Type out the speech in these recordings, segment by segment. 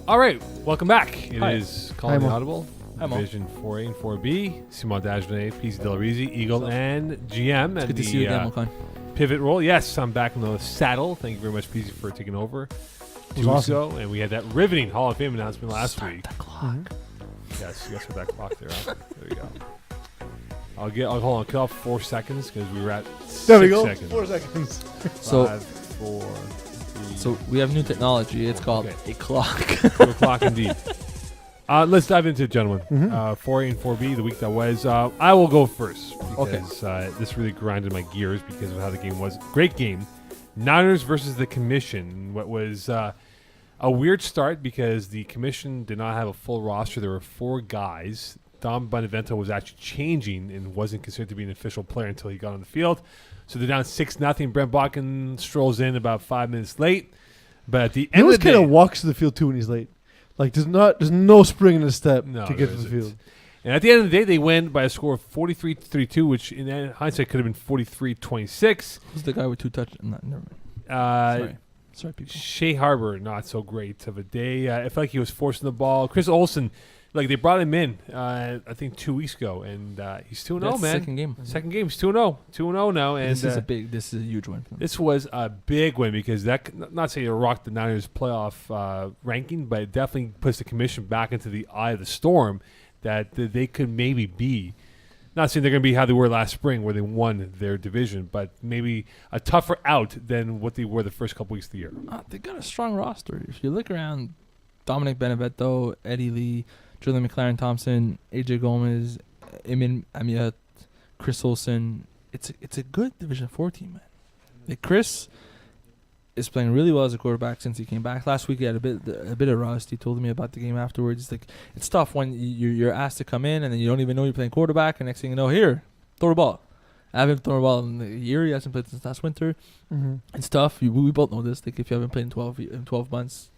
All right, welcome back. It Hi. is Calling the Audible, Hi, Mo. Division 4A and 4B. Simon Dagenet, Peeze Delarizi, Eagle, and GM. It's and good to see you again, Mokan. pivot role. Yes, I'm back in the saddle. Thank you very much, Peeze, for taking over 2 weeks ago. And we had that riveting Hall of Fame announcement last week. The clock. Yes, you guys got that clock there. Huh? There we go. I'll hold on. Cut off 4 seconds because we were at 6 There we go. seconds. 4 seconds. So- 5, 4, 3. So we have new technology. It's called Okay. a clock. 2 o'clock indeed. Let's dive into it, gentlemen. Mhm. 4A and 4B, the week that was. I will go first Okay. because this really grinded my gears because of how the game was. Great game. Niners versus the Commission. What was a weird start because the Commission did not have a full roster. There were 4 guys. Dom Bonavento was actually changing and wasn't considered to be an official player until he got on the field. So they're down 6-0. Brent Bakken strolls in about 5 minutes late. But at the He end of always the kind day, of walks to the field too when he's late. Like there's no spring in his step No, to get there to the isn't. field. And at the end of the day, they win by a score of 43-32, which in hindsight could have been 43-26. Who's the guy with 2 touchdowns? Never mind. Sorry, people. Shea Harbor, not so great of a day. I felt like he was forcing the ball. Chris Olsen, like they brought him in, I think 2 weeks ago, and he's 2-0, That's man. Second game. Second game, he's 2-0. 2-0 now. And This is a huge win for them. this was a big win because that, not saying it rocked the Niners playoff ranking, but it definitely puts the Commission back into the eye of the storm that they could maybe be. Not saying they're going to be how they were last spring where they won their division, but maybe a tougher out than what they were the first couple weeks of the year. They got a strong roster. If you look around, Dominic Benevento, Eddie Lee, Julian McLaren Thompson, AJ Gomez, Emin Amiat, Chris Olsen. It's a good Division 4 team, man. Like Chris is playing really well as a quarterback since he came back. Last week he had a bit of rust. He told me about the game afterwards. It's like it's tough when you're asked to come in and then you don't even know you're playing quarterback, and next thing you know, here, throw the ball. I haven't thrown a ball in a year. He hasn't played since last winter. Mm-hmm. It's tough. We both know this. Like if you haven't played in 12 months,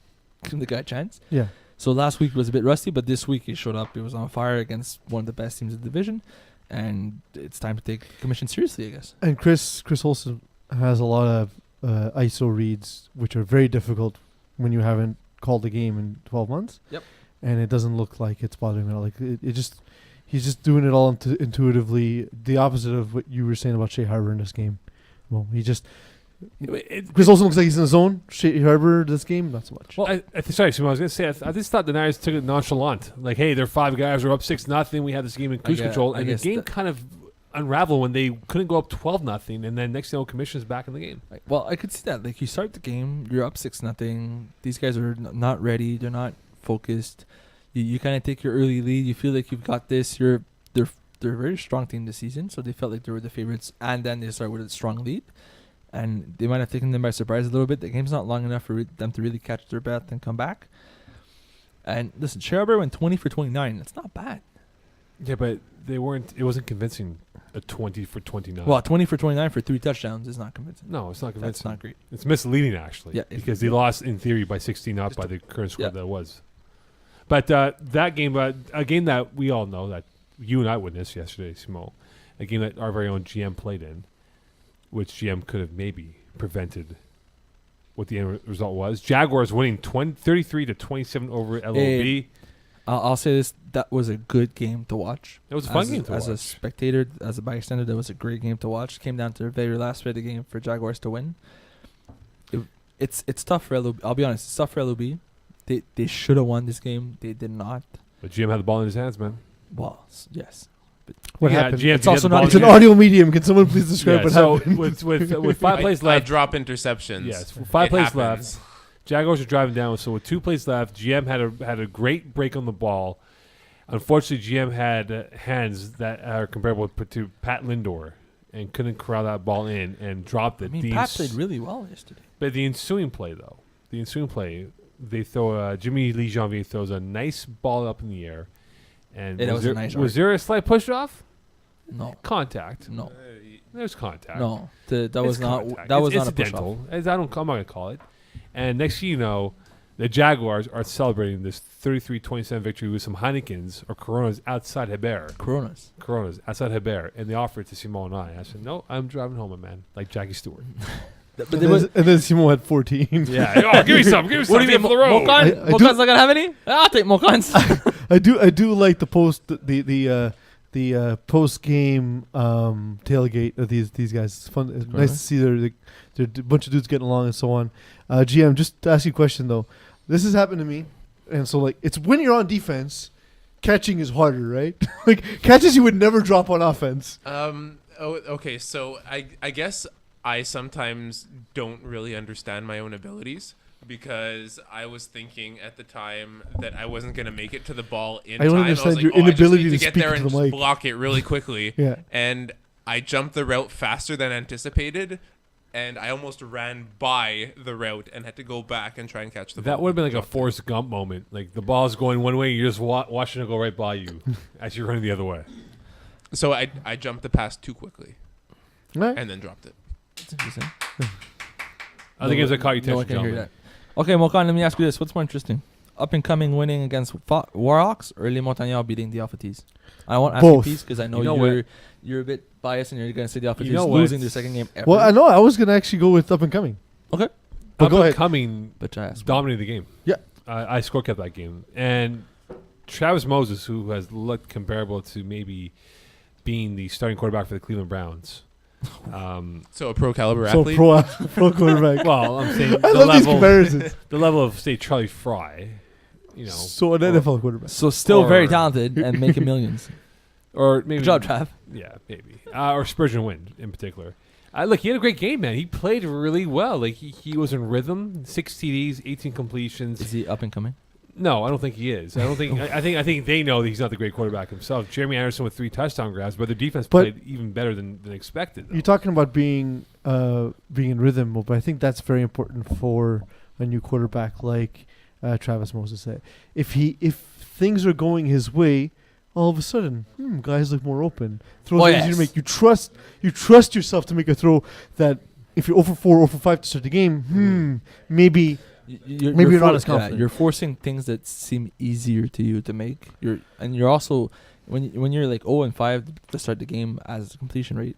give the guy a chance. Yeah. So last week was a bit rusty, but this week he showed up. He was on fire against one of the best teams in the division, and it's time to take Commission seriously, I guess. And Chris Olsen has a lot of ISO reads, which are very difficult when you haven't called the game in 12 months. Yep. And it doesn't look like it's bothering him at all. Like he's just doing it all intuitively. The opposite of what you were saying about Shea Harbor in this game. Well, Chris Olsen looks like he's in the zone. Shea Harbor this game, not so much. Well, sorry, Simon, I was going to say, I just thought the Niners took it nonchalant. Like, hey, they're 5 guys, we're up 6-0. We had this game in cruise control, and the game kind of unraveled when they couldn't go up 12-0, and then next thing you know, Commission's back in the game. Well, I could see that. Like you start the game, you're up 6-0. These guys are not ready. They're not focused. You kind of take your early lead. You feel like you've got this. They're a very strong team this season, so they felt like they were the favorites, and then they start with a strong lead. And they might have taken them by surprise a little bit. The game's not long enough for them to really catch their breath and come back. And listen, Sherber went 20 for 29. That's not bad. Yeah, but they weren't. It wasn't convincing. A 20 for 29. Well, 20 for 29 for 3 touchdowns is not convincing. No, it's not convincing. That's not great. It's misleading, actually. Yeah, because they lost in theory by 16 up by the current score that it was. But that game, a game that we all know that you and I witnessed yesterday, Simone, a game that our very own GM played in, which GM could have maybe prevented what the end result was. Jaguars winning 33-27 over LOB. Hey, I'll say this: that was a good game to watch. It was a fun game to watch. As a spectator, as a bystander, that was a great game to watch. Came down to the very last bit of the game for Jaguars to win. It's tough for LOB. I'll be honest, it's tough for LOB. They should have won this game. They did not. But GM had the ball in his hands, man. Well, yes. What happened? GM, It's also not. It's an audio medium. Can someone please describe what so happened? with 5 plays I left. drop interceptions. Yes, 5 plays happens. left. Jaguars are driving down, so with 2 plays left, GM had a great break on the ball. Unfortunately, GM had hands that are comparable to Pat Lindor and couldn't corral that ball in and dropped it. I mean, Pat played really well yesterday. But the ensuing play, they throw Jimmy Lee Janvier throws a nice ball up in the air, and Yeah, that was a nice was arc. there a slight push off? No, Contact. no, There's contact. no. That It's was not. contact. That was It's not a push incidental. off. I'm not gonna call it. And next thing you know, The Jaguars are celebrating this 33-27 victory with some Heinekens or Coronas outside Hebert. Coronas. Coronas outside Hebert, and they offered it to Simon and I. I said, no, I'm driving home, my man, like Jackie Stewart. But And then Simon had 14. Yeah. Oh, give me some. Give me some. What do you mean, for the road. Mokan? I do- Mokan's not gonna have any? I'll take Mokans. I do like the post game tailgate of these guys. It's fun. It's nice to see they're a bunch of dudes getting along and so on. GM, just to ask you a question though. This has happened to me, and so like it's when you're on defense, catching is harder, right? Like catches you would never drop on offense. Okay. So I guess I sometimes don't really understand my own abilities. Because I was thinking at the time that I wasn't going to make it to the ball in I don't time. understand I was your like, inability I to just need to speak get there to and the just mic. block it really quickly. Yeah. And I jumped the route faster than anticipated, and I almost ran by the route and had to go back and try and catch the ball. That would have been like a Forrest Gump moment. Like the ball's going one way, you're just watching it go right by you as you're running the other way. So I jumped the pass too quickly Right. and then dropped it. That's interesting. Other games that caught your No one attention, can hear gentlemen. that. Okay, Mokan, let me ask you this. What's more interesting? Up and coming winning against Warhawks or Les Montagnards beating the Alpha Tees? I won't ask Both. you Peeze because I know, You know you're a bit biased and you're going to say the Alpha You Tees know losing what? their second game ever. Well, I know I was gonna actually go with up and coming. Okay. But go ahead. Coming But I asked. dominated the game. Yeah. I score kept that game. And Travis Moses, who has looked comparable to maybe being the starting quarterback for the Cleveland Browns. So a pro caliber So athlete. pro quarterback. Well, I'm saying I love these comparisons. the level of, say, Charlie Fry, you know, So an NFL quarterback. So still very Or- talented and making millions. or maybe Good job, Trav. Yeah, maybe. Or Spurgeon Wind in particular. Look, he had a great game, man. He played really well. Like he was in rhythm. 6 TDs, 18 completions. Is he up and coming? No, I don't think he is. I don't think. I think they know that he's not the great quarterback himself. Jeremy Anderson with 3 touchdown grabs, but their defense But- played even better than expected. though. You're talking about being in rhythm, but I think that's very important for a new quarterback like Travis Moses said. If things are going his way, all of a sudden, guys look more open. Throws are easier to make. You trust yourself to make a throw that if you're 0 for 4, 0 for 5 to start the game, maybe Maybe you're not as confident. You're forcing things that seem easier to you to make. You're also when you're like 0 and 5 to start the game as a completion rate,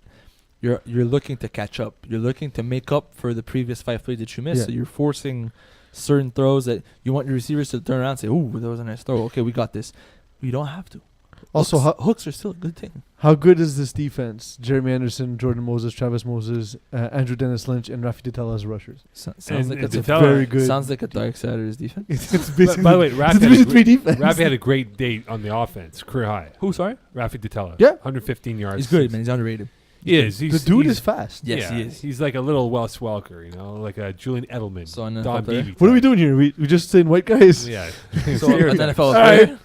you're looking to catch up. You're looking to make up for the previous 5 plays that you missed. Yeah. So you're forcing certain throws that you want your receivers to turn around and say, "Ooh, that was a nice throw. Okay, we got this." You don't have to. Also, hooks are still a good thing. how good is this defense? Jeremy Anderson, Jordan Moses, Travis Moses, Andrew Dennis Lynch, and Rafi Ditella as rushers. Sounds And like it's a Ditella- very good. Sounds like a dark Saturday's defense. It's basically By the way, it's Rafi a Division 3 defense. Rafi had a great date on the offense, career high. Who? Sorry, Rafi Ditella. Yeah. 115 yards. he's good, man. He's underrated. He is. The dude is fast. Yes, yeah, he is. He's like a little Wes Welker, like a Julian Edelman. So an NFL Don player? Beebe What are we type. doing here? We just saying white guys. Yeah. So an NFL Alright. player.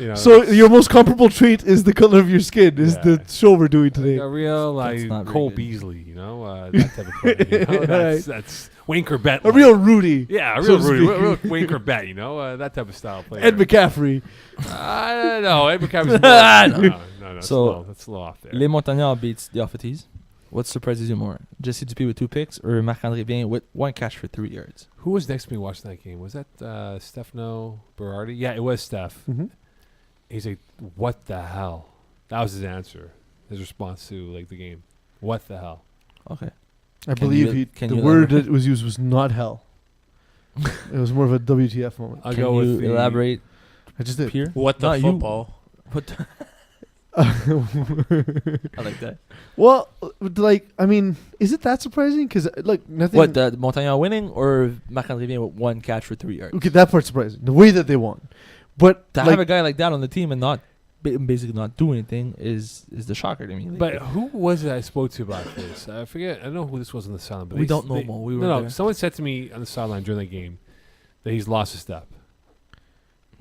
You know, So your most comparable trait is the color of your skin. Is Yeah. the show we're doing today? a real like That's not very Cole good. Beasley, that type of player. That's Wayne Corbett. A real Rudy. Yeah, a so real to Rudy, speak. real Wayne Corbett, that type of style player. Ed McCaffrey. I don't know. Ed McCaffrey's no, So- that's a little off there. Les Montagnards beats the Alpha Tees. What surprises you more? Jesse Dupé with 2 picks or Marc-André Bien with 1 catch for 3 yards? Who was next to me watching that game? Was that Stefano Berardi? Yeah, it was Steph. Mm-hmm. He's like, "What the hell?" That was his answer, his response to the game. What the hell? Okay. I Can believe you- can the you word elaborate? that was used was not hell. It was more of a WTF moment. I'll Can go you with the elaborate, I just did. Pierre? What the Not you. football? What the- I like that. Well, is it that surprising? Because nothing. What, the Montagnard winning or Marc-André Bien with 1 catch for 3 yards? Okay, that part's surprising. The way that they won, but To have a guy like that on the team and not basically not do anything is the shocker to me. Like, But who was it I spoke to about this? I forget. I don't know who this was on the sideline. But we they- don't know they- more. We were No, there. someone said to me on the sideline during that game that he's lost a step.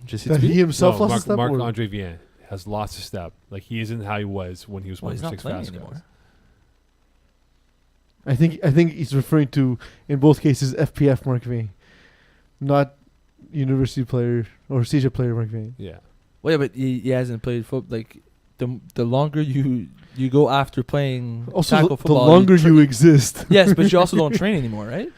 Jesse that he Dupé? himself lost his step. Marc or- Andre Vien has lost a step. Like he isn't how he was when he was Well, one he's for not 6 playing fast anymore. guys. I think he's referring to, in both cases, FPF Mark V, not university player or CJ player Mark V. Yeah. Well, yeah, but he hasn't played football. Like the longer you go after playing Also, tackle the football, longer you exist. yes, but you also don't train anymore, right?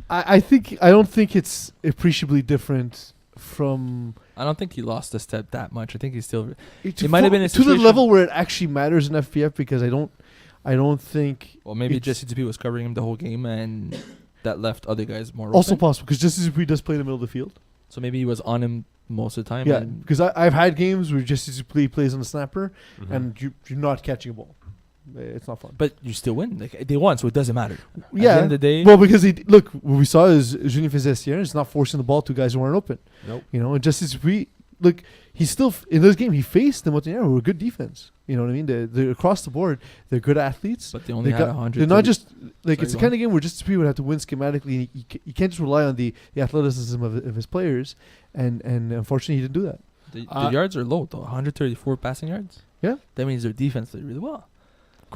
I don't think it's appreciably different from. I don't think he lost a step that much. I think he's still. It might have been a to the situation- level where it actually matters in FPF because I don't think. Well, maybe it's- Jesse Dupuis was covering him the whole game, and that left other guys more Also open. possible because Justice Dupuis does play in the middle of the field. So maybe he was on him most of the time. Yeah, and because I've had games where Justice Dupuis plays on the snapper Mhm. and you're not catching a ball. It's not fun. but you still win. Like they won, so it doesn't matter. At the Yeah. end of the day, Well, because look, what we saw is Julien Fizestier is not forcing the ball to guys who aren't open. Nope. You know, and Justice Dupuis, look, he's still in this game. He faced them with the who are good defense. You know what I mean? They're across the board. They're good athletes. but they only They had got- 100. They're not just like Sorry, it's the go kind of game where Justice Dupuis would have to win schematically. And you can't just rely on the athleticism of his players. And unfortunately, he didn't do that. The yards are low though. 134 passing yards. Yeah. That means their defense did really well.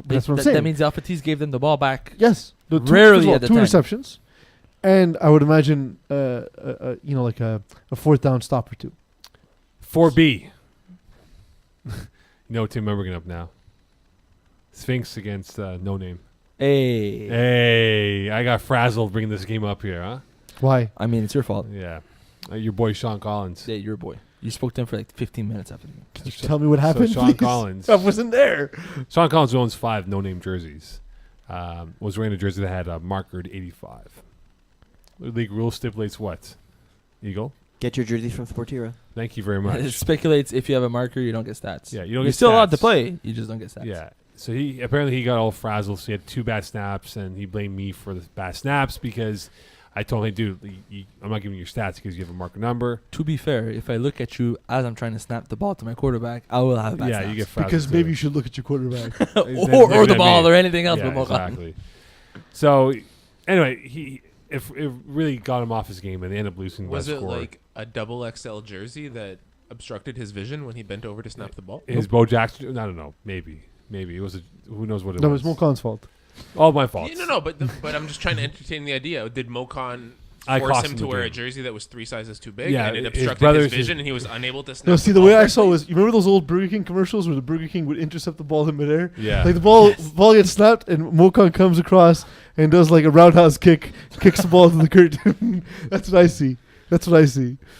That's what I'm saying. That means Alpha Tees gave them the ball back. Yes, Rarely at the two time. receptions, and I would imagine, like a fourth down stop or two. 4B. You know what team we're bringing up now? Sphinx against No Name. Hey. Hey, I got frazzled bringing this game up here, huh? Why? I mean, it's your fault. Yeah. Your boy Sean Collins. Yeah, your boy. You spoke to him for like 15 minutes after the game. Can you tell me what happened, Sean please? Collins. I wasn't there. Sean Collins owns 5 no-name jerseys. Was wearing a jersey that had a markered 85. The league rule stipulates what? Eagle? Get your jerseys from Sportira. Thank you very It much. speculates if you have a marker, you don't get stats. Yeah, you don't You're get still allowed to stats. play. You just don't get stats. Yeah. So he got all frazzled. So he had 2 bad snaps, and he blamed me for the bad snaps because I told him, dude, I'm not giving you your stats because you have a marker number. To be fair, if I look at you as I'm trying to snap the ball to my quarterback, I will have bad Yeah, snaps. you get frazzled. Because too. maybe you should look at your quarterback. or the ball or anything else. Yeah, but exactly. So anyway, it really got him off his game, and they ended up losing. by Was it score. like a double XL jersey that obstructed his vision when he bent over to snap the ball? His Bo Jackson? I don't know. Maybe it was. Who knows what it No, was? it's Mokan's fault. All my fault. Yeah, no, but I'm just trying to entertain the idea. Did Mocon I force cost him him to the wear a game. jersey that was 3 sizes too big, Yeah, and it his obstructed brothers- his vision, and he was unable to snap? No, see, the way I saw was, you remember those old Burger King commercials where the Burger King would intercept the ball in midair? Yeah. Like the ball gets snapped and Mokan comes across and does like a roundhouse kick, kicks the ball to the curtain. That's what I see.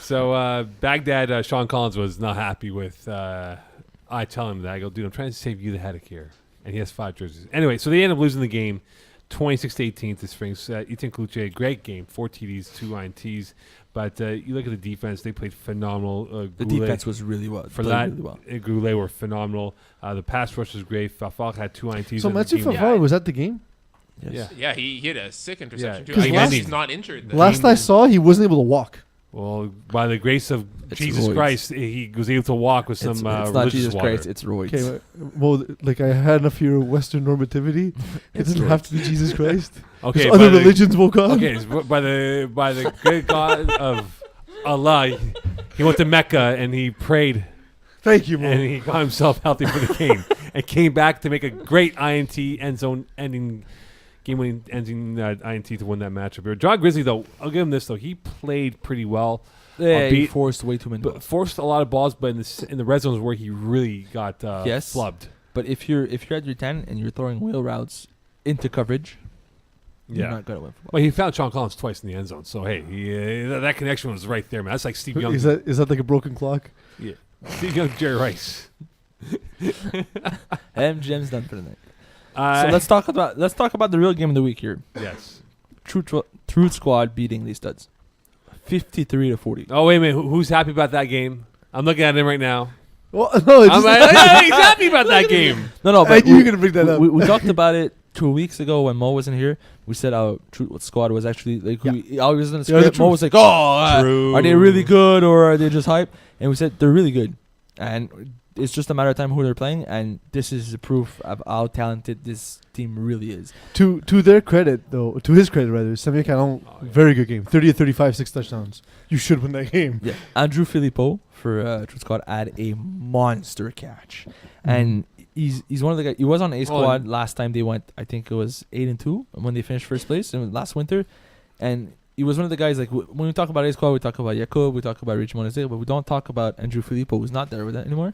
So Baghdad Sean Collins was not happy with. I tell him that. I go, dude, I'm trying to save you the headache here, and he has 5 jerseys. Anyway, so they end up losing the game, 26-18 to Sphinx. Ethan Kluche, great game, 4 TDs, 2 INTs. But you look at the defense; they played phenomenal. The defense was really well. for played that. really well. Goulet were phenomenal. The pass rush was great. Fafak had 2 INTs. So in the Mathieu game. Favre was at the game? Yes. Yeah. Yeah, he hit a sick interception too. 'Cause I guess last- he's not injured. Then. Last I saw, he wasn't able to walk. Well, by the grace of It's Jesus roids. Christ, he was able to walk with some It's not religious Jesus water. Christ. It's roids. Okay, well, like I had enough of your Western normativity. It It's doesn't have to be Jesus Christ. Okay, There's by other the- religions woke up. Okay, so by the great God of Allah, he went to Mecca and he prayed Thank you, and Mo. he got himself healthy for the game and came back to make a great INT end zone ending game-winning ending INT to win that matchup here. John Grizzly, though, I'll give him this though. He played pretty well, Yeah, he beat- forced way too many but balls. forced a lot of balls. But in the red zones where he really got Yes. flubbed. But if you're at your 10 and you're throwing wheel routes into coverage, you're Yeah. not gonna win football. Well, he found Sean Collins twice in the end zone. So hey, that connection was right there, man. That's like Steve Young. Is that like a broken clock? Yeah. Steve Young, Jerry Rice. MGM's done for the night. So let's talk about the real game of the week here. Yes. Truth Squad beating these studs, 53-40. Oh wait a minute. Who's happy about that game? I'm looking at him right now. Well, no, it's I'm just, like, he's happy about that game. No, I but knew you were gonna bring that up. we talked about it 2 weeks ago when Mo wasn't here. We said our Truth Squad was actually like I was in the They are the script. Mo truth. was like, "Oh, True. are they really good or are they just hype?" And we said they're really good, and it's just a matter of time who they're playing. And this is the proof of how talented this team really is. To their credit, though, to his credit rather, Samuel Canon, Oh, yeah. very good game. 30-35, 6 touchdowns. You should win that game. Yeah, Andrew Filippo for Truth Squad had a monster catch, and he's one of the guys. He was on A Squad last time they went. I think it was 8-2 when they finished first place in last winter, and he was one of the guys. Like when we talk about A Squad, we talk about Jacob, we talk about Rich Monazir, but we don't talk about Andrew Filippo, who's not there with that anymore.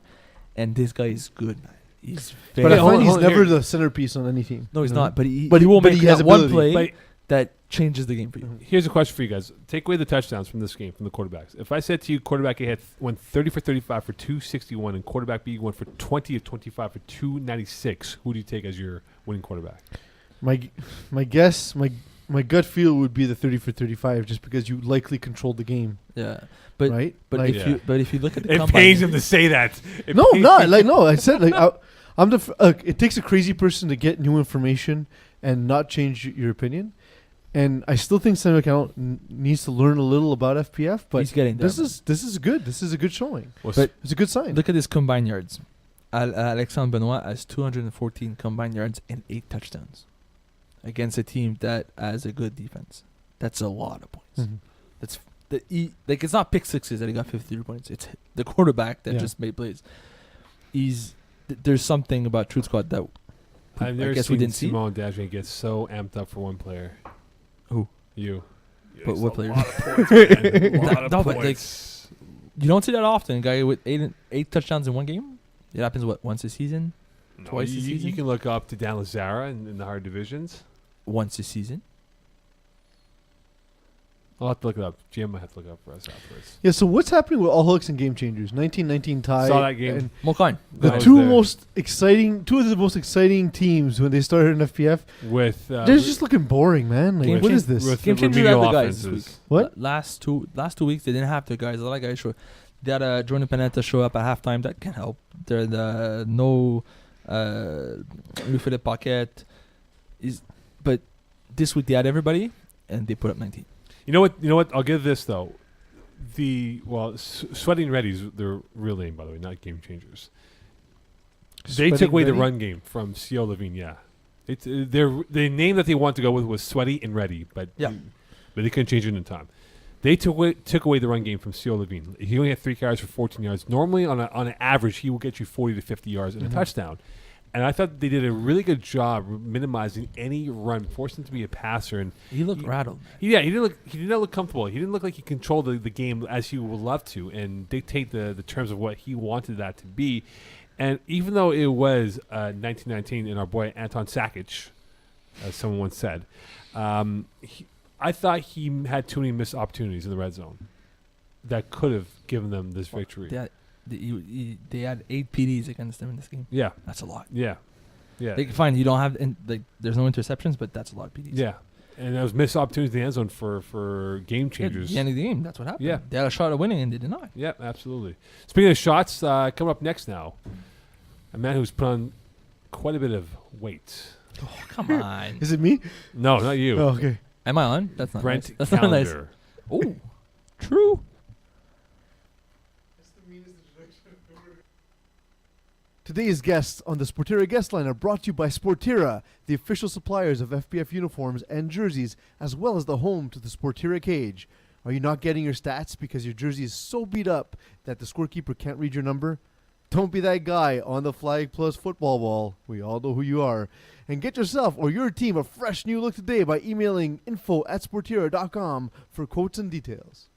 And this guy is good, man. He's But very I hold find on, he's hold on, never here. the centerpiece on anything. no, he's you know? not. But he But will but make he has that one ability. play But that changes the game for you. Here's a question for you guys. Take away the touchdowns from this game, from the quarterbacks. If I said to you, quarterback A went 30 for 35 for 261, and quarterback B went for 20 of 25 for 296, who do you take as your winning quarterback? My guess, my gut feel would be the 30 for 35, just because you likely controlled the game. Yeah, but right? but Like- if you look at the It combine, pains him to say that. No, I said I'm the. It takes a crazy person to get new information and not change your opinion. And I still think Samuel Cannell needs to learn a little about FPF, but he's getting there. this is good. This is a good showing. But It's a good sign. look at his combined yards. Alexandre Benoit has 214 combined yards and 8 touchdowns against a team that has a good defense. That's a lot of points. Mhm. That's it's not pick sixes that he got 53 points. It's the quarterback that Yeah. just made plays. There's something about Truth Squad that I've I never guess we seen didn't see. Simone Dagé get so amped up for one player. Who? You. But what player? A lot of points, man. A lot of No, but, like, points. You don't see that often. A guy with eight touchdowns in one game. It happens once a season, No, twice a you season? can look up to Dan Lazara in the hard divisions. once a season. I'll have to look it up. GM might have to look it up for us afterwards. Yeah. So what's happening with All Hooks and Game Changers? 1919 tie. Saw that game. and Molkine. The I was two there. of the most exciting teams when they started in FPF. With They're just looking boring, man. Like, Game what change- is this? with Game the Changers remedial had the guys this offenses. week. What? Last two weeks they didn't have their guys. A lot of guys show. They had Jordan Panetta show up at halftime. That can help. They're the no Louis Philippe Paquette but this week they had everybody and they put up 19. You know what? I'll give this though. Sweating Ready's their real name, by the way, not Game Changers. They took Sweating away the Ready? run game from CO Levine. Yeah, the name that they wanted to go with was Sweaty and Ready, but Yeah. but they couldn't change it in time. They took away the run game from CO Levine. He only had 3 carries for 14 yards. Normally, on an average, he will get you 40 to 50 yards and Mhm. a touchdown. And I thought they did a really good job minimizing any run, forcing him to be a passer. And He looked He- rattled. he did not look comfortable. He didn't look like he controlled the game as he would love to and dictate the terms of what he wanted that to be. And even though it was 1919 and our boy Anton Sakic, as someone once said, I thought he had too many missed opportunities in the red zone that could have given them this victory. They had 8 PDs against them in this game. Yeah, That's a lot. yeah, yeah, Like, fine, you don't have there's no interceptions, but that's a lot of PDs. yeah. And there was missed opportunities in the end zone for game changers. At the end of the game, that's what happened. Yeah. They had a shot at winning and they did not. Yeah, absolutely. Speaking of shots, coming up next now, a man who's put on quite a bit of weight. Oh, come on. Is it me? No, not you. Oh, okay. Am I on? That's not Brent nice. That's not nice. Calendar. Oh, true. Today's guests on the Sportira guest line are brought to you by Sportira, the official suppliers of FPF uniforms and jerseys, as well as the home to the Sportira cage. Are you not getting your stats because your jersey is so beat up that the scorekeeper can't read your number? Don't be that guy on the Flag Plus football wall. We all know who you are. And get yourself or your team a fresh new look today by emailing info@sportira.com for quotes and details.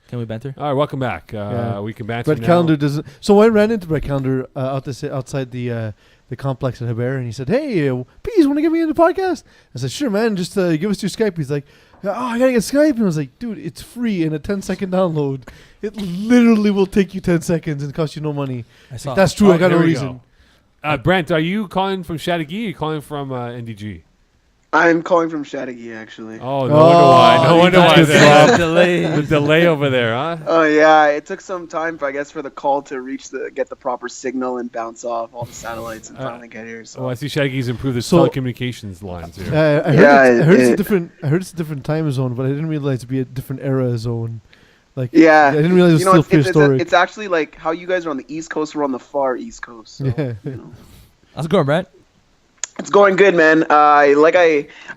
Can we banter? All right, welcome back. Yeah. We can banter Brett now. Calendar doesn't. So I ran into Brett Calendar outside the complex at Hebert, and he said, "Hey, Peeze, want to get me in the podcast?" I said, "Sure, man. Just give us your Skype." He's like, "Oh, I gotta get Skype," and I was like, "Dude, it's free and a 10-second download. It literally will take you 10 seconds and cost you no money." I saw. That's true. Oh, I got there no we reason. go. Brent, are you calling from Chattagee or are you calling from NDG? I'm calling from Chattagee, actually. Oh, no wonder why. No you wonder got why. good There. job. The delay over there, huh? Oh yeah, it took some time, I guess, for the call to get the proper signal and bounce off all the satellites and finally get here. So Oh, I see Shaggy's improved his So- telecommunications lines here. I heard, Yeah, I heard it's a it- different. I heard it's a different time zone, but I didn't realize it'd be a different era zone. Like, yeah, I didn't realize it was you know, still it's, it's, prehistoric. it's actually like how you guys are on the East Coast, we're on the far East Coast. So, Yeah. you know. How's it going, Brent? It's going good, man. I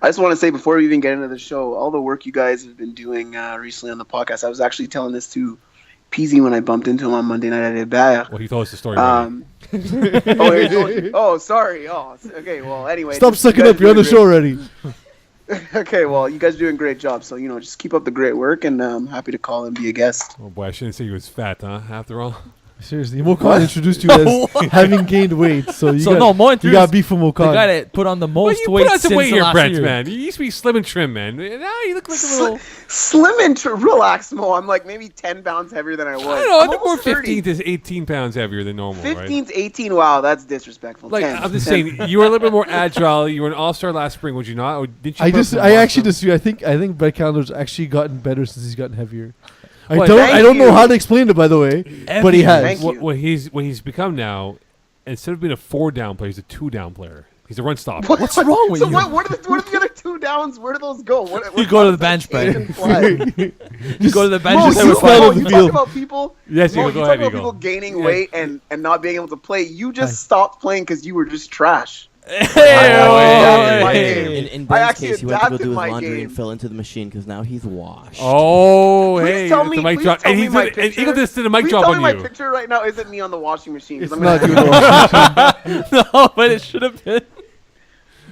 just want to say before we even get into the show, all the work you guys have been doing recently on the podcast. I was actually telling this to Peeze when I bumped into him on Monday night at Ebaya. Well, he told us the story. Already. Sorry. Oh, okay. Well, anyway. Stop just- sucking you up. guys You're on the doing show already. Okay, well, you guys are doing a great job. So, just keep up the great work, and I'm happy to call and be a guest. Oh boy, I shouldn't say he was fat, huh? After all. Seriously, Mokan introduced you as having gained weight, so you Mo you got beef from the guy Mokan. that put on the Well, most you weight put on some since weight the here, last Brent, year. man. You used to be slim and trim, man. Now you look like a little. Slim and relax, Mo. I'm like maybe 10 pounds heavier than I was. I don't know. I'm I think we're almost 30. 15 to 18 pounds heavier than normal, 15 right? to 18. Wow, that's disrespectful. Like 10. I'm just saying, you were a little bit more agile. You were an all-star last spring, would you not? Or didn't you? I actually disagree. I think Brett Candler's actually gotten better since he's gotten heavier. I Well, don't thank I don't know you. how to explain it, by the way, but he has. Thank you. What he's become now, instead of being a 4-down player, he's a 2-down player. He's a run stopper. What's wrong with so you? what are the other 2 downs? Where do those go? You go to the bench, Brent. You go to the bench. Mo, and say you we're fly fine. on the you field. talk about people. Yes, Mo, Eagle, you go talk ahead, about Eagle. people gaining Yeah. weight and not being able to play. You just stopped playing because you were just trash. Hey. In I Ben's actually case, he went to go adapted do his my laundry game. and fell into the machine because now he's washed. Oh, Please hey, tell it's me- a mic please drop, tell and me he's my and picture. Eagle just did a mic Please drop tell on me my you. picture right now isn't me on the washing machine. 'Cause It's I'm gonna not you. No, but it should have been.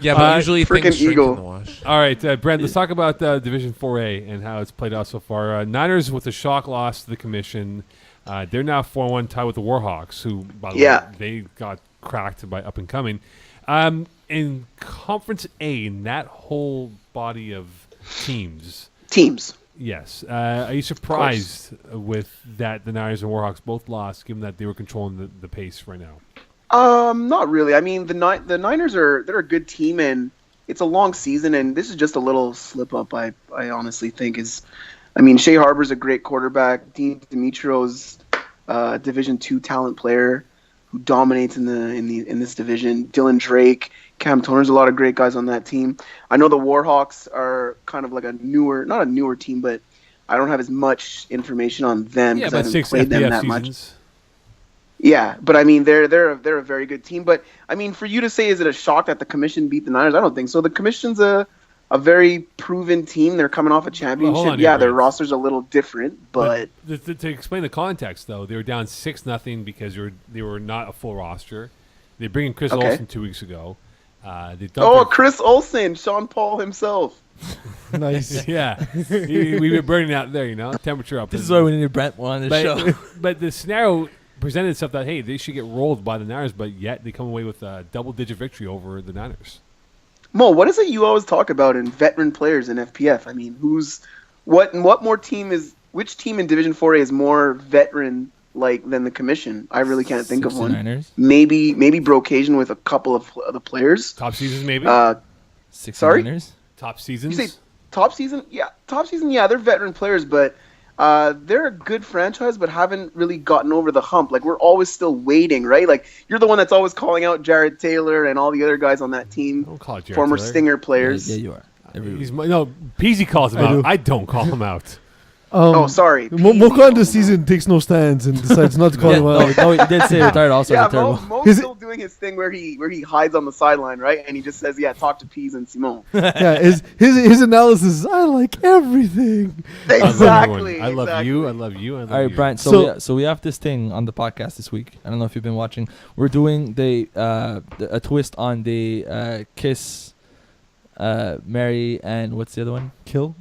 Yeah, but Uh, usually frickin' things shrink Eagle. in the wash. All right, Brent, let's talk about Division 4A and how it's played out so far. Niners with a shock loss to the commission. They're now 4-1 tied with the Warhawks, who, by the way, they got cracked by up and coming. In Conference A, in that whole body of teams, yes. Are you surprised with that the Niners and Warhawks both lost, given that they were controlling the pace right now? Not really. I mean, the Niners they're a good team, and it's a long season, and this is just a little slip up. I honestly think Shea Harbor's a great quarterback. Dean Dimitro's Division II talent player who dominates in this division. Dylan Drake, Cam Toner's a lot of great guys on that team. I know the Warhawks are kind of like not a newer team, but I don't have as much information on them Yeah, because I about haven't 6 played them FBF that much. seasons. Yeah, but I mean they're a very good team. But I mean, for you to say is it a shock that the commission beat the Niners? I don't think so. The commission's a very proven team. They're coming off a championship. hold on Yeah, here, their Brent. roster's a little different, but to explain the context, though, they were down 6-0 because they were not a full roster. They bring in Chris Okay. Olsen 2 weeks ago. They dumped Chris Olsen, Sean Paul himself. Nice. yeah, we were burning out there, temperature up. This is why we needed Brent on the show. But the scenario presented itself that, hey, they should get rolled by the Niners, but yet they come away with a double-digit victory over the Niners. Mo, what is it you always talk about in veteran players in FPF? I mean, which team in Division 4A is more veteran than the commission? I really can't think of one. 69ers. Maybe Brocasian with a couple of the players. Top seasons, maybe? 69ers. Top You seasons? say top season? Yeah, they're veteran players, but they're a good franchise, but haven't really gotten over the hump. Like, we're always still waiting, right? Like, you're the one that's always calling out Jared Taylor and all the other guys on that team, Don't call it Jared former Taylor. Stinger players. Yeah, you are. Peeze calls him I out. do. I don't call him out. Sorry. Mokan this season takes no stands and decides not to call Yeah, him out. no, he did say retired also. Yeah, terrible. Mo's Is it- still doing his thing where he hides on the sideline, right? And he just says, "Yeah, talk to Peeze and Simone." Yeah, his analysis is, I like everything. Exactly. I love exactly. you. I love you. I love All right, you. Brian. So- So we have this thing on the podcast this week. I don't know if you've been watching. We're doing a twist on the Kiss, Mary, and what's the other one? Kill.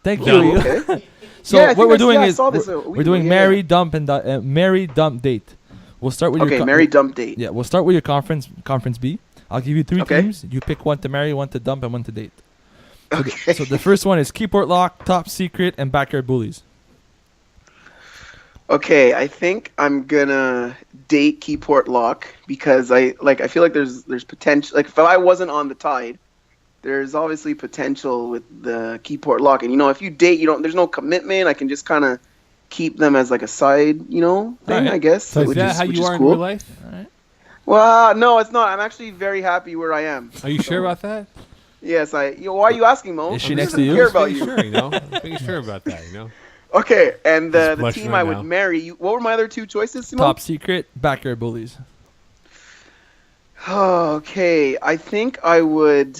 Thank No. you. Okay. So Yeah, I what think we're I doing is saw this a week we're doing ago, marry, yeah. dump, and marry, dump, date. We'll start with Okay, your marry, dump, date. Yeah, we'll start with your conference B. I'll give you 3 Okay. teams. You pick one to marry, one to dump, and one to date. So, Okay. so the first one is Keyport Lock, Top Secret, and Backyard Bullies. Okay, I think I'm gonna date Keyport Lock because I feel like there's potential. Like, if I wasn't on the Tide, there's obviously potential with the Keyport Lock. And if you date, there's no commitment. I can just kind of keep them as like a side, thing. Alright. I guess. So Is that how which you is are in cool. real life? All right. Well, no, it's not. I'm actually very happy where I am. Are you sure about that? Yes, why are you asking, Mo? Is she I'm next just to you? Care about Making you. sure, Making sure about that, Okay, and Just the blushing team right I now. would marry. What were my other 2 choices, Simone? Top Secret, Backyard Bullies. Okay, I think I would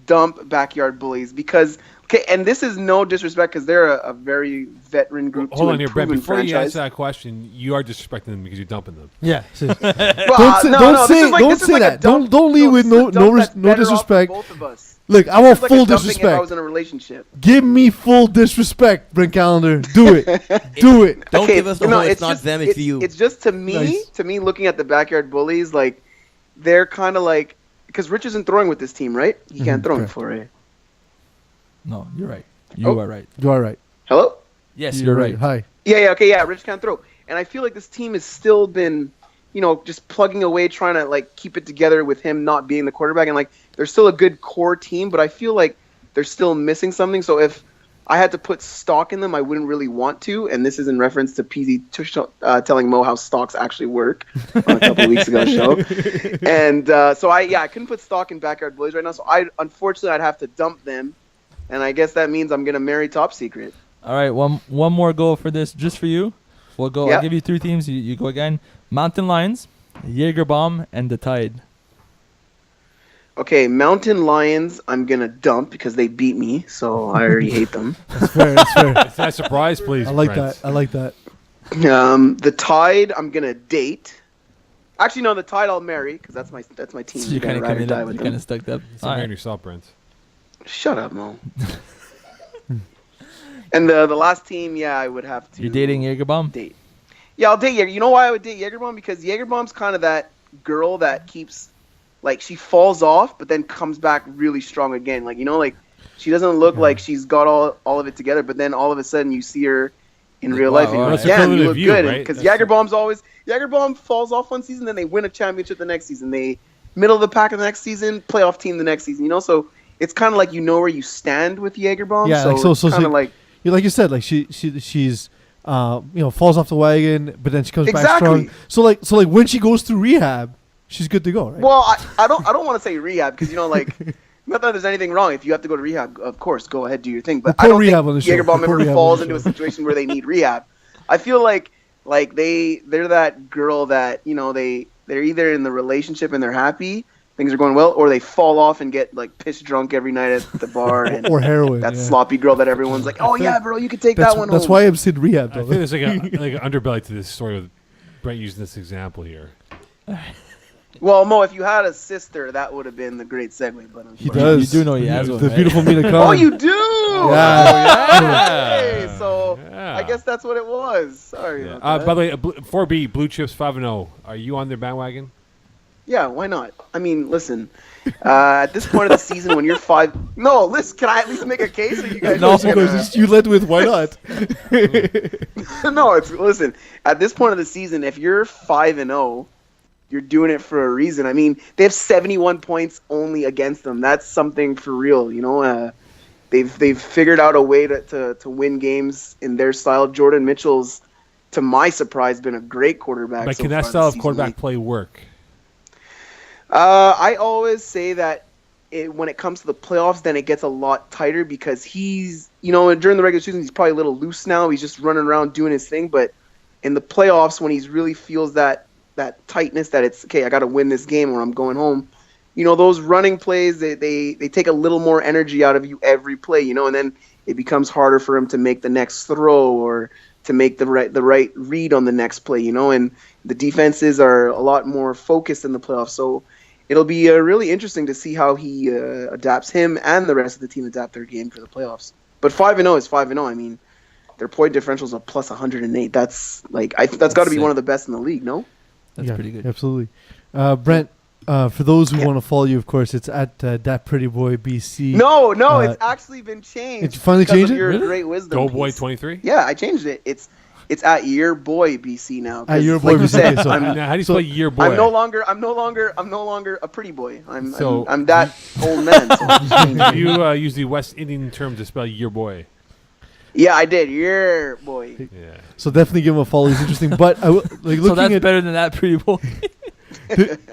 dump Backyard Bullies because Okay, and this is no disrespect because they're a very veteran group. Hold to on here, Brent. proven Before you franchise. answer that question, you are disrespecting them because you're dumping them. Yeah. Well, Don't this say is like- don't this is say like a that. dump- Don't leave with this is a dump that's no better off for disrespect. both of us. Look, I This want is like full a dumping If I disrespect. was in a relationship. Give me full disrespect, Brent Calendar. Do it. Do it. Don't give us the whole it's not just, them, it's you. It's just to me, Nice. looking at the backyard bullies, like they're kind of like because Rich isn't throwing with this team, right? He can't throw correct. for it. No, you're right. You are right. You are right. Hello? Yes, you're right. Hi. Yeah. Rich can't throw, and I feel like this team has still been, just plugging away, trying to like keep it together with him not being the quarterback, and like they're still a good core team, but I feel like they're still missing something. So if I had to put stock in them, I wouldn't really want to, and this is in reference to Peeze telling Mo how stocks actually work on a couple of weeks ago show, and so I couldn't put stock in backyard bullies right now. So unfortunately I'd have to dump them. And I guess that means I'm gonna marry Top Secret. All right, one more goal for this, just for you. We'll go. Yeah. I'll give you 3 teams. You go again. Mountain Lions, Jaeger Bomb, and the Tide. Okay, Mountain Lions, I'm gonna dump because they beat me, so I already hate them. That's fair. That's fair. Is that a surprise, please? I like Brent? that. I like that. The Tide, I'm gonna date. Actually, no, the Tide I'll marry because that's my team. So you're Gotta kind of ride or committed. die You're with kind them. of stuck up. It's not marrying yourself, Brent. Shut up, Mo. And the last team, I would have to. You're dating Jaeger Bomb. Date. Yeah, I'll date Jaeger. You know why I would date Jaegerbomb? Because Jaegerbomb's kind of that girl that keeps, like, she falls off, but then comes back really strong again. Like, like she doesn't look like she's got all of it together, but then all of a sudden you see her in real life, and you're wow. like, That's damn, you equivalent look of you, good. right? Because That's Jaegerbomb falls off one season, then they win a championship the next season. They middle of the pack the next season, playoff team the next season. So it's kind of like where you stand with Jaegerbomb. Yeah, so like, so it's kind of like. Like you said, like she's falls off the wagon, but then she comes back Exactly. strong. So like when she goes through rehab, she's good to go, right? Well, I don't want to say rehab because like not that there's anything wrong. If you have to go to rehab, of course, go ahead, do your thing. But I don't rehab on the think show. Jaegerbomb We'll put ever rehab falls on the into a show. situation where they need rehab. I feel like they're that girl that they're either in the relationship and they're happy, things are going well, or they fall off and get like piss drunk every night at the bar and or heroin. that yeah. sloppy girl that everyone's like, oh yeah, bro, you could take that one That's home. why I'm saying rehab. I Though. think there's like an underbelly to this story with Brent using this example here. Well, Mo, if you had a sister, that would have been the great segue. But He unfortunately- does. You do know he has the one, right? beautiful Mina Khan. Oh, you do? Yeah. Okay, so Yeah. I guess that's what it was. Sorry. Yeah. about that. By the way, 4B Blue Chips 5-0. Are you on their bandwagon? Yeah, why not? I mean, listen. At this point of the season, when you're 5, no, listen. Can I at least make a case? Or you guys No, just gonna- Because you led with why not? no, it's listen. At this point of the season, if you're 5-0, you're doing it for a reason. I mean, they have 71 points only against them. That's something for real. They've figured out a way to win games in their style. Jordan Mitchell's, to my surprise, been a great quarterback. But so can that far style this of season. quarterback play work? I always say that when it comes to the playoffs, then it gets a lot tighter because he's, during the regular season, he's probably a little loose now. He's just running around doing his thing. But in the playoffs, when he really feels that tightness, that it's, okay, I got to win this game or I'm going home, those running plays, they take a little more energy out of you every play, and then it becomes harder for him to make the next throw or to make the right read on the next play, and the defenses are a lot more focused in the playoffs. So it'll be really interesting to see how he adapts, him and the rest of the team adapt their game for the playoffs. But 5-0 is 5-0. I mean, their point differentials are plus 108. That's that's got to be sick. one of the best in the league, no? That's pretty good. Absolutely. Brent, for those who want to follow you, of course, it's at that pretty boy BC. No, Uh, it's actually been changed. Did you finally because change of it? Your Really? great wisdom. Doughboy piece. 23? Yeah, I changed it. It's at your boy BC now. 'cause At your boy like you BC, said, okay, so- I'm, Now, how do you So- spell year boy? I'm no longer a pretty boy. I'm So- that old man. So I'm just changing it. You use the West Indian term to spell year boy. Yeah, I did. Your boy. Yeah. So definitely give him a follow. He's interesting. But looking So that's at better than that, pretty boy.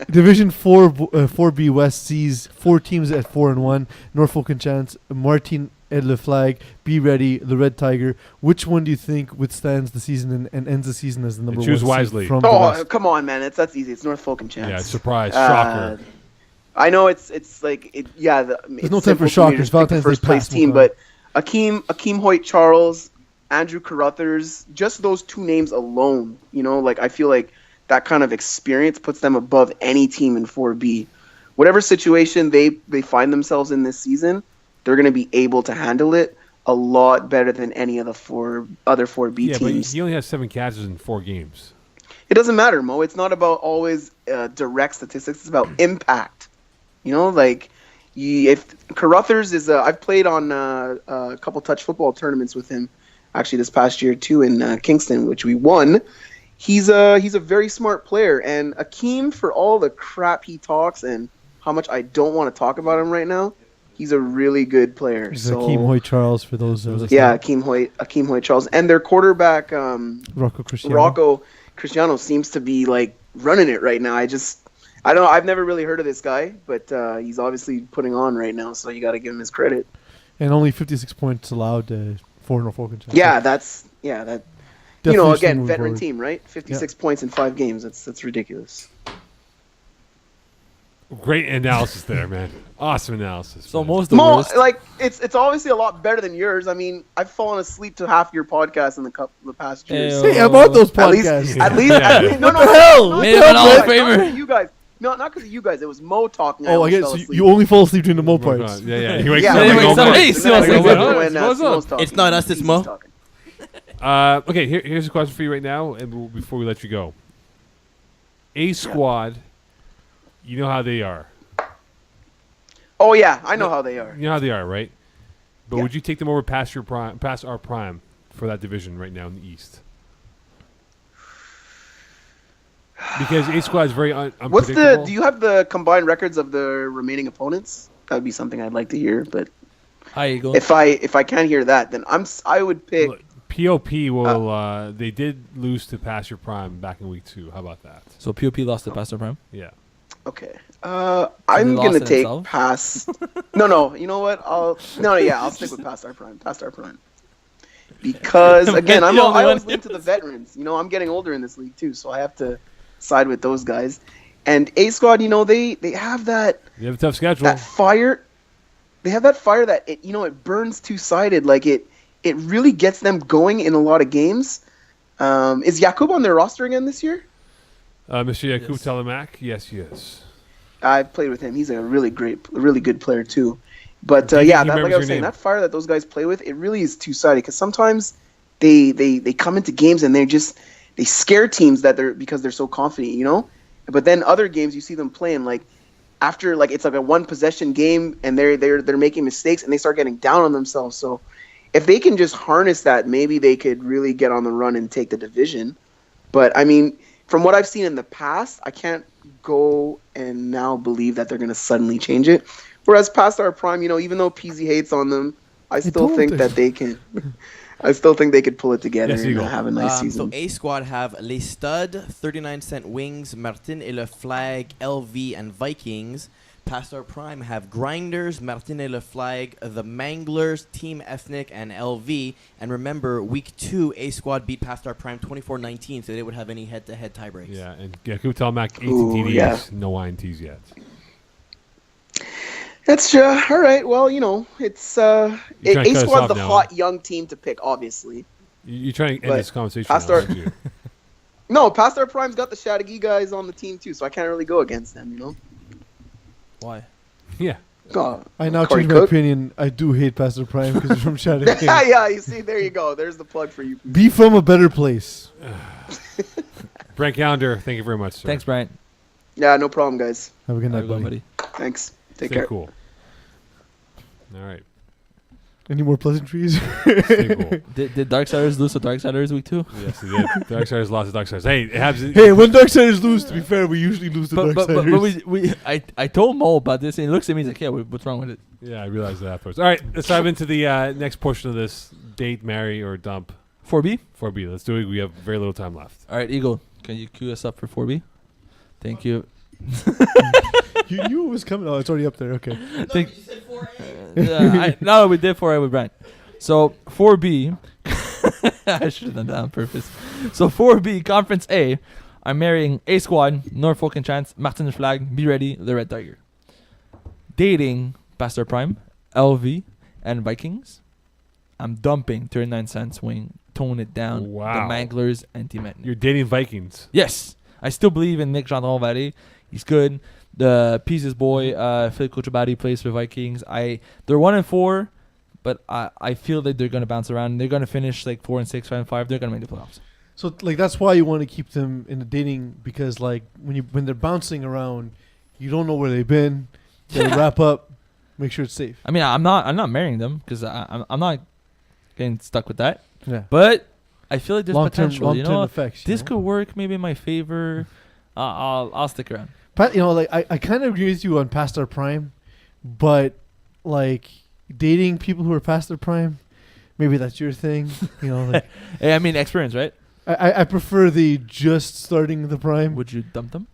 Division 4B West sees 4 teams at 4-1. Norfolk and Chance, Martin Ed Le Flag, Be Ready, the Red Tiger. Which one do you think withstands the season and ends the season as the number Choose 1 seed wisely. from the Oh, West? come on, man. That's easy. It's Norfolk and Chance. Yeah, surprise, shocker. I know it's like it. Yeah, There's no time for shockers. Valentine's Day first place passed, team, Mukhtar. but Akeem Hoyt Charles, Andrew Carruthers, just those two names alone, like I feel like that kind of experience puts them above any team in 4B. Whatever situation they find themselves in this season, they're going to be able to handle it a lot better than any of the other 4B teams. Yeah, but he only has 7 catches in 4 games. It doesn't matter, Mo. It's not about always direct statistics. It's about impact. If Carruthers is, I've played on a couple touch football tournaments with him, actually this past year too in Kingston, which we won. He's a very smart player, and Akeem, for all the crap he talks and how much I don't want to talk about him right now, he's a really good player. He's Akeem Hoyt Charles for those listening. Yeah, Akeem Hoyt Charles, and their quarterback Rocco Cristiano seems to be like running it right now. I don't know. I've never really heard of this guy, but he's obviously putting on right now, so you got to give him his credit. And only 56 points allowed for Norfolk. Yeah, that. Definitely Again, veteran forward. team, right? 56 points in 5 games. That's ridiculous. Great analysis there, man. Awesome analysis. So man. most of the Mo, worst. like it's obviously a lot better than yours. I mean, I've fallen asleep to half your podcast in the past years. Ayo. Hey, I'm on those At least, podcasts. at least, Yeah. at least, no, What the hell? not Made because him an of all you in guys, favor. not 'cause of you guys. No, not because of you guys. It was Mo talking. Oh, I almost guess fell so asleep. you only fall asleep during the Mo Oh my parts. God. Yeah. He wakes Yeah, up. He and wakes goes, up, "Oh, hey, it's Simo's like, like, "What's "What? up? when What's Simo's up?" talking. It's not us, it's He's Mo. talking. Okay, here's a question for you right now, and before we let you go. A squad, you know how they are. Oh yeah, I know how they are. You know how they are, right? But Yeah. would you take them over past our prime for that division right now in the East? Because A squad is very What's unpredictable. do you have the combined records of the remaining opponents? That would be something I'd like to hear. But Hi, Eagle. if I can't hear that, then I would pick. Look, POP will. They did lose to Pass Your Prime back in week 2. How about that? So POP lost to Pastor Prime. Yeah. Okay. they I'm lost gonna it take themselves? pass. No. You know what? I'll stick with past our prime. Past our prime. Because again, The I only always one. lean to the veterans. I'm getting older in this league too, so I have to side with those guys. And A squad, they have that You have a tough schedule. that fire. They have that fire that it burns two-sided. Like it really gets them going in a lot of games. Is Jakub on their roster again this year? Mr. Jakub Yes. Telemac? Yes, he is. I've played with him. He's a really good player too. But Do you think he like remembers I your was saying, name? that fire that those guys play with, it really is two-sided. Because sometimes they come into games and they scare teams because they're so confident, But then other games you see them playing like after like it's like a one possession game and they're making mistakes and they start getting down on themselves. So if they can just harness that, maybe they could really get on the run and take the division. But I mean, from what I've seen in the past, I can't go and now believe that they're going to suddenly change it. Whereas past our prime, even though Peeze hates on them, I still told think him. that they can. I still think they could pull it together Yes, and Eagle. have a nice So season. A squad have Les Studs, 39-cent Wings, Martin et Le Flag, LV, and Vikings. Pastor Prime have Grinders, Martin et Le Flag, the Manglers, Team Ethnic, and LV. And remember, week 2, A squad beat Pastor Prime 24-19, so they would have any head-to-head tiebreaks. Yeah, and Jakub Telemac, 18 Ooh, TDs, yeah. no INTs yet. That's all right. Well, it's You're trying to A cut us squad's off the now, hot young team to pick, obviously. You're trying to end But this conversation past now, our- aren't you? No, Pastor Prime's got the Shadagi guys on the team too, so I can't really go against them. Why? Yeah. Oh, I now Corey change my Cook? opinion. I do hate Pastor Prime because he's from Shattuck. yeah, you see, there you go. There's the plug for you. Be from a better place. Brent Calendar, thank you very much, sir. Thanks, Brian. Yeah, no problem, guys. Have a good Have night, a good one, buddy. buddy. Thanks. Take Stay care. cool. All right. Any more pleasantries? Stay cool. Did Darksiders lose to Darksiders week 2? Yes, he did. Darksiders lost to Darksiders. Hey, it happens. Hey, when Darksiders lose, to be fair, we usually lose to But Darksiders. I told Mo about this and he looks at me and he's like, yeah, what's wrong with it? Yeah, I realized that afterwards. All right, let's dive into the next portion of this date, marry, or dump 4B? 4B. Let's do it. We have very little time left. All right, Eagle, can you cue us up for 4B? Thank you. You knew it was coming. Oh, it's already up there. Okay. Think- no, we did 4A with Brian. So 4B, I should have done that on purpose. So 4B, Conference A, I'm marrying A Squad, Norfolk and Chance, Martin Flag, Be Ready, the Red Tiger. Dating Pastor Prime, LV, and Vikings. I'm dumping 39 cents wing, tone it down. Wow. The Manglers and Team Etna. You're dating Vikings. Yes. I still believe in Nick Gendron-Vallée. He's good. The Peace's boy, Phil Cochabati, plays for Vikings. They're 1-4, but I feel that they're gonna bounce around. They're gonna finish like 4-6, 5-5. They're gonna make the playoffs. So like that's why you want to keep them in the dating, because like when they're bouncing around, you don't know where they've been. They wrap up, make sure it's safe. I mean, I'm not marrying them because I'm not getting stuck with that. Yeah. But I feel like there's Long-term potential. You know, effects. this could work maybe in my favor. I'll stick around. Pat, like I kind of agree with you on past our prime, but like dating people who are past their prime, maybe that's your thing. Like Hey, I mean experience, right? I prefer the just starting the prime. Would you dump them?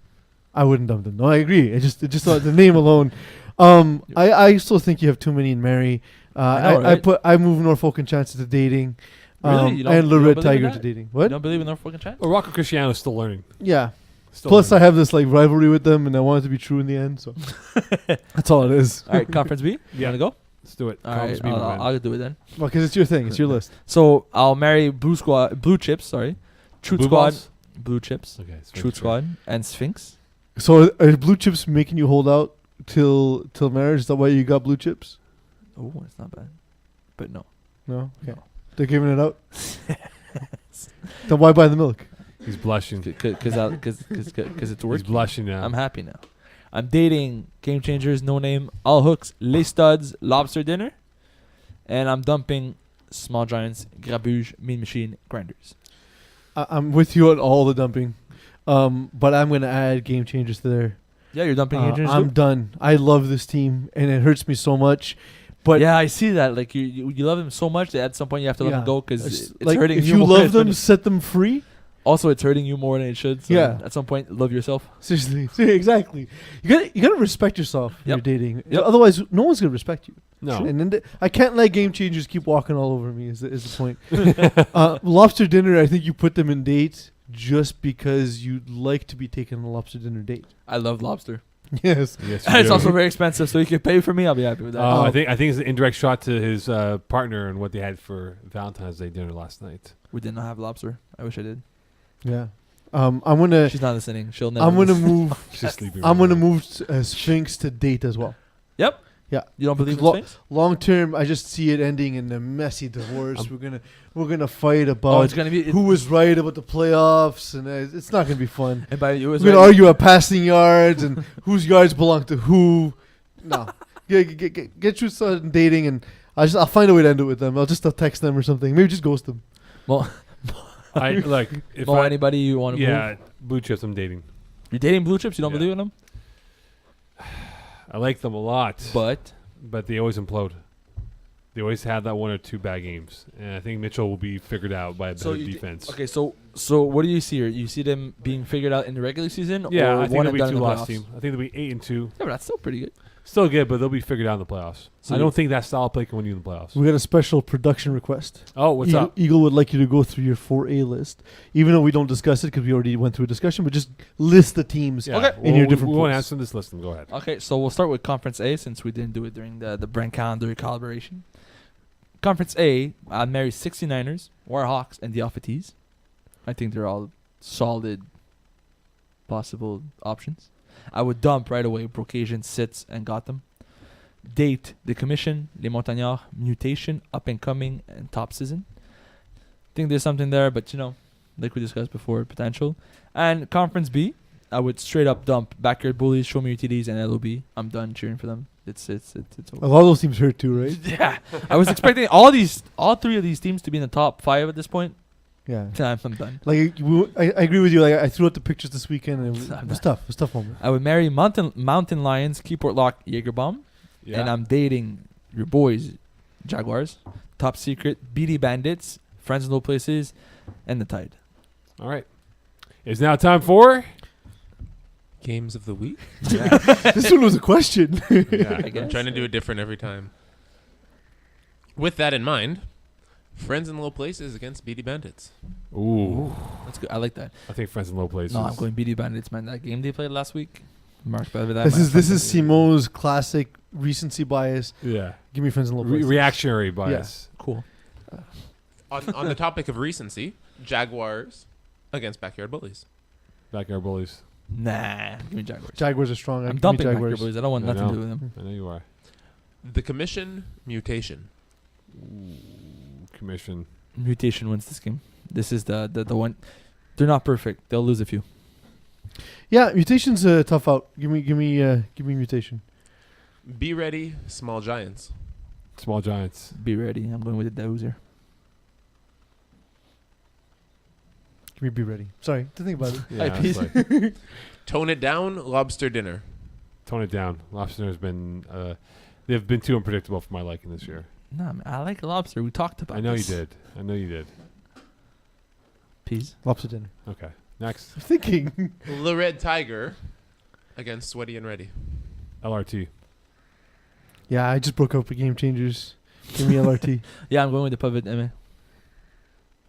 I wouldn't dump them. No, I agree. It just the name alone. I still think you have too many in Mary. I know, right? I move Norfolk and Chance to dating. Really? You don't And Lorette believe in Tiger that? to dating. You What? don't believe in Norfolk and Chance? Well, Rocco Cristiano's still learning. Yeah. Still Plus, I learning. have this like rivalry with them, and I want it to be true in the end. So that's all it is. All right, Conference B. You Yeah. want to go? Let's do it. All right, Conference B, my man. I'll do it then. Well, because it's your thing. It's your list. So I'll marry Blue Chips. Sorry, Truth Blue Squad, balls? Blue Chips, Okay. Sphinx, Truth sure. Squad, and Sphinx. So are blue chips making you hold out till marriage? Is that why you got blue chips? Oh, it's not bad, but no. No. Okay. No. They're giving it out. Then why buy the milk? He's blushing. Because it's He's working. blushing now. I'm happy now. I'm dating Game Changers, No Name, All Hooks, Les Studs, Lobster Dinner, and I'm dumping Small Giants, Grabuge, Mean Machine, Grinders. I'm with you on all the dumping, but I'm gonna add game changers to there. Yeah, you're dumping Game Changers. I'm too? done. I love this team, and it hurts me so much. But yeah, I see that. Like you love them so much that at some point you have to let them Yeah. go because it's like hurting if you. you more love than them, set them free. Also, it's hurting you more than it should. So Yeah. At some point, love yourself. Seriously, exactly. You gotta respect yourself when Yep. you're dating. Yep. Otherwise, no one's gonna respect you. No. And then I can't let game changers keep walking all over me. Is the point? Lobster dinner. I think you put them in dates just because you'd like to be taken on a lobster dinner date. I love lobster. Yes. Yes, And you it's do. also very expensive, so you can pay for me. I'll be happy with that. I think it's an indirect shot to his partner and what they had for Valentine's Day dinner last night. We did not have lobster. I wish I did. Yeah. I'm gonna. She's not listening. She'll never. I'm gonna listen. move. She's sleeping. I'm right gonna now. move Sphinx to date as well. Yep. Yeah. You don't believe in Lo- Sphinx? Long term, I just see it ending in a messy divorce. We're gonna fight about Oh, it's gonna be. who was right about the playoffs, and it's not gonna be fun. And by you, We're gonna argue about passing yards and whose yards belong to who. No, get you started dating, and I'll find a way to end it with them. I'll text them or something. Maybe just ghost them. Well, I like if know I, anybody you want to move? yeah, blue chips. I'm dating. You're dating blue chips. You don't Yeah. believe in them, I like them a lot, but they always implode. They always have that one or two bad games, and I think Mitchell will be figured out by a better defense. Okay, so what do you see here? You see them being figured out in the regular season, Yeah, or I think one they'll and be done in two the loss playoffs? team. I think they'll be 8-2. Yeah, but that's still pretty good. Still good, but they'll be figured out in the playoffs. So I don't think that style of play can win you in the playoffs. We got a special production request. Oh, what's up? Eagle would like you to go through your 4A list, even though we don't discuss it because we already went through a discussion. But just list the teams Yeah. Okay. in your different We want to pools. answer this list and go ahead. Okay, so we'll start with Conference A since we didn't do it during the brand calendar calibration. Conference A, I marry 69ers, Warhawks, and the Alphatees. I think they're all solid possible options. I would dump right away Brocasian, Sits, and Gotham. Date the Commission, Les Montagnards, Mutation, Up and Coming, and Top Season. Think there's something there, but like we discussed before, potential. And Conference B, I would straight up dump Backyard Bullies, Show Me UTDs, and LOB. I'm done cheering for them. It's A over. lot of those teams hurt too, right? Yeah, I was expecting all three of these teams to be in the top 5 at this point. Yeah. I'm done. Like I agree with you. Like I threw out the pictures this weekend, and it was tough. It was a tough moment. I would marry Mountain Lions, Keyport Lock, Jagerbomb, Yeah. and I'm dating your boys, Jaguars, Top Secret, BD Bandits, Friends in Low Places, and the Tide. All right. It's now time for. Games of the week. This one was a question. Yeah. I guess. I'm trying to do it different every time. With that in mind, Friends in Low Places against BD Bandits. Ooh. That's good. I like that. I think Friends in Low Places. No, I'm going BD Bandits, man. That game they played last week, marked by that. This is Simo's classic recency bias. Yeah. Give me friends in low places. Reactionary bias. Cool. On the topic of recency, Jaguars against Backyard Bullies. Backyard Bullies. Nah, give me Jaguars. Jaguars are strong. I'm Give me dumping Backyard Jaguars. Bullies. I don't want I nothing to know. do with them. I know you are. The Commission Mutation. Commission. Mutation wins this game. This is the one. They're not perfect. They'll lose a few. Yeah, Mutation's a tough out. Give me Mutation. Be ready, Small Giants. Small Giants. Be ready. I'm going with the Dozer. Give me Be Ready. Sorry to think about it. Yeah, Hi, Peeze. it's like, Tone it down, Lobster Dinner. tone it down. Lobster has been. They've been too unpredictable for my liking this year. Nah, man, I like lobster. We talked about I know this. you did. I know you did. Peas. Lobster dinner. Okay. Next. I'm thinking. The Red Tiger against Sweaty and Ready. LRT. Yeah, I just broke up with Game Changers. Give me LRT. Yeah, I'm going with the pivot, Emma.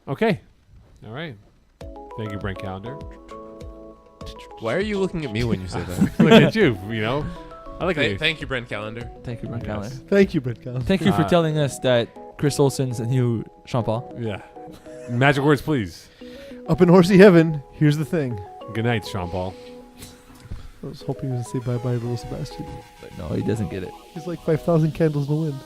Okay. All right. Thank you, Brent Calendar. Why are you looking at me when you say that? Look at you. You know. I like it. Thank you, Brent Calendar. Thank you, Brent Yes. Callan. Thank you, Brett Collins. Thank you for Uh, telling us that Chris Olsen's the new Sean Paul. Yeah. Magic words, please. Up in horsey heaven, here's the thing. Good night, Sean Paul. I was hoping he was going to say bye-bye to little Sebastian. But no, he doesn't get it. He's like 5,000 candles in the wind.